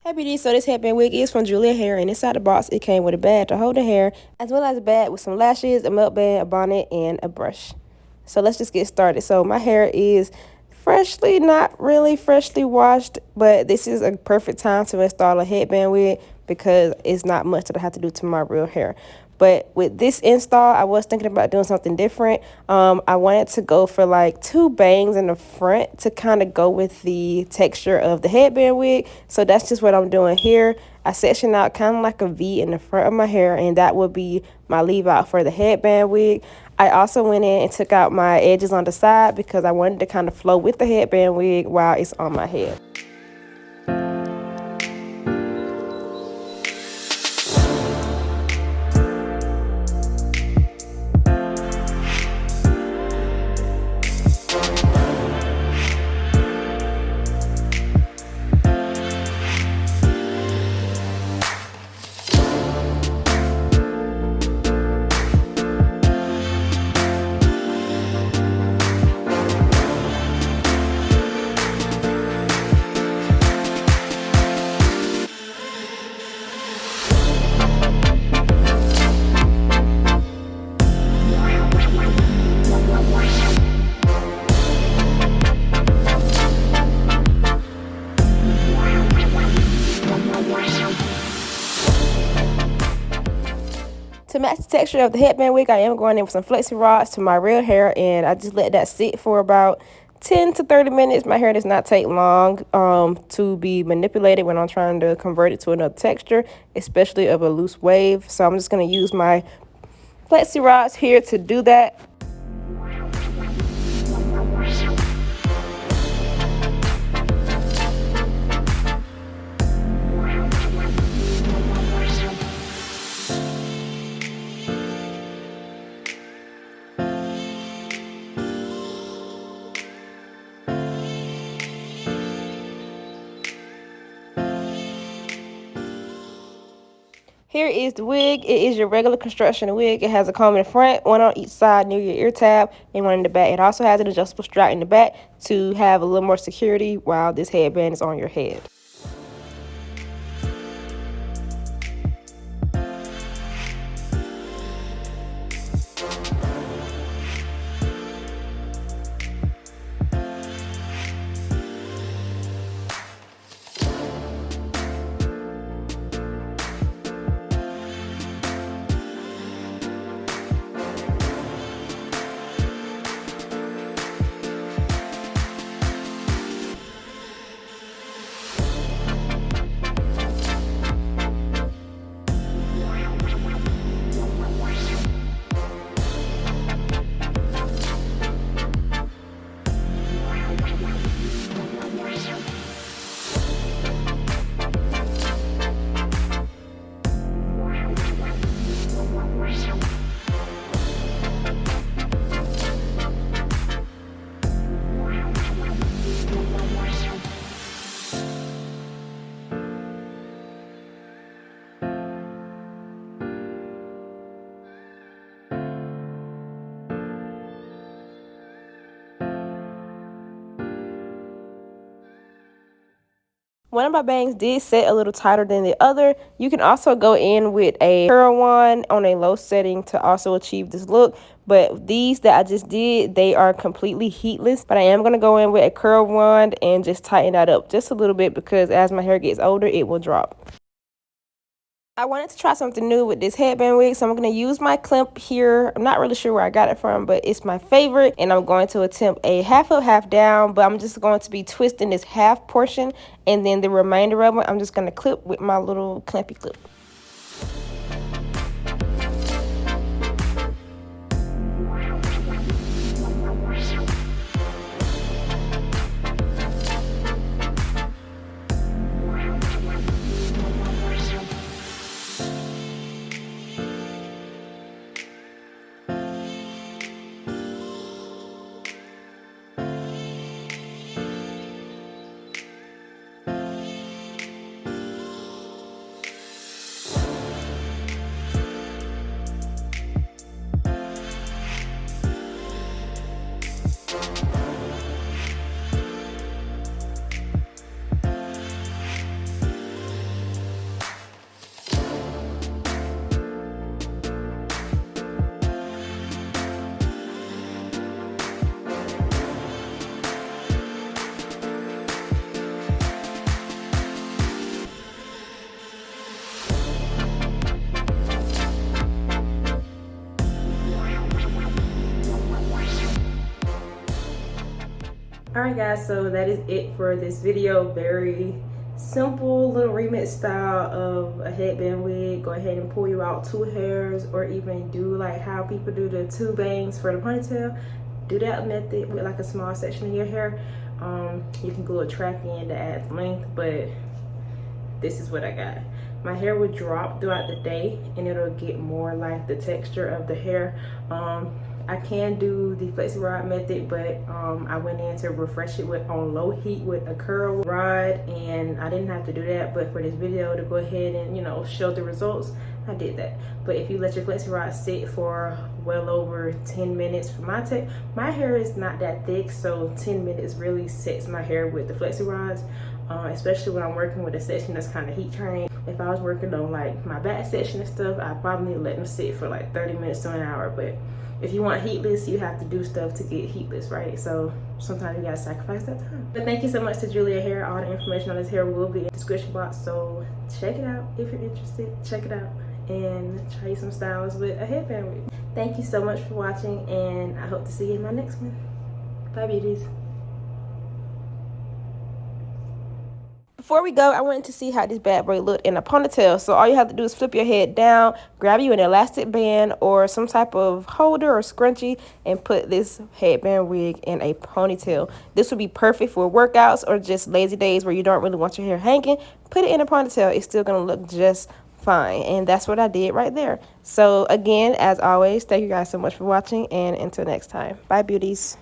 Hey beauty, so this headband wig is from Julia Hair, and inside the box it came with a bag to hold the hair, as well as a bag with some lashes, a milk band, a bonnet, and a brush. So let's just get started. So my hair is freshly, not really freshly washed, but this is a perfect time to install a headband wig because it's not much that I have to do to my real hair. But with this install, I was thinking about doing something different. I wanted to go for like 2 bangs in the front to kind of go with the texture of the headband wig. So that's just what I'm doing here. I section out kind of like a V in the front of my hair, and that would be my leave out for the headband wig. I also went in and took out my edges on the side because I wanted to kind of flow with the headband wig while it's on my head. To match the texture of the headband wig, I am going in with some flexi rods to my real hair, and I just let that sit for about 10 to 30 minutes. My hair does not take long to be manipulated when I'm trying to convert it to another texture, especially of a loose wave. So I'm just going to use my flexi rods here to do that. Here is the wig. It is your regular construction wig. It has a comb in the front, one on each side near your ear tab, and one in the back. It also has an adjustable strap in the back to have a little more security while this headband is on your head. One of my bangs did set a little tighter than the other. You can also go in with a curl wand on a low setting to also achieve this look. But these that I just did, they are completely heatless. But I am going to go in with a curl wand and just tighten that up just a little bit because as my hair gets older, it will drop. I wanted to try something new with this headband wig, so I'm going to use my clip here. I'm not really sure where I got it from, but it's my favorite, and I'm going to attempt a half up, half down, but I'm just going to be twisting this half portion, and then the remainder of it, I'm just going to clip with my little clampy clip. Alright guys, so that is it for this video. Very simple little remix style of a headband wig. Go ahead and pull you out 2 hairs, or even do like how people do the 2 bangs for the ponytail. Do that method with like a small section of your hair. You can glue a track in to add length, but this is what I got. My hair would drop throughout the day and it'll get more like the texture of the hair. I can do the flexi rod method, but I went in to refresh it with on low heat with a curl rod, and I didn't have to do that. But for this video to go ahead and, you know, show the results, I did that. But if you let your flexi rod sit for well over 10 minutes, for my hair is not that thick, so 10 minutes really sets my hair with the flexi rods. Especially when I'm working with a section that's kind of heat trained. If I was working on like my back section and stuff, I probably need to let them sit for like 30 minutes to an hour. But if you want heatless, you have to do stuff to get heatless, right? So sometimes you gotta sacrifice that time. But thank you so much to Julia Hair. All the information on this hair will be in the description box, so check it out if you're interested. Check it out and try you some styles with a headband wig. Thank you so much for watching, and I hope to see you in my next one. Bye, beauties. Before we go, I wanted to see how this bad boy looked in a ponytail. So all you have to do is flip your head down, grab you an elastic band or some type of holder or scrunchie, and put this headband wig in a ponytail. This would be perfect for workouts or just lazy days where you don't really want your hair hanging. Put it in a ponytail. It's still going to look just fine. And that's what I did right there. So again, as always, thank you guys so much for watching, and until next time. Bye, beauties.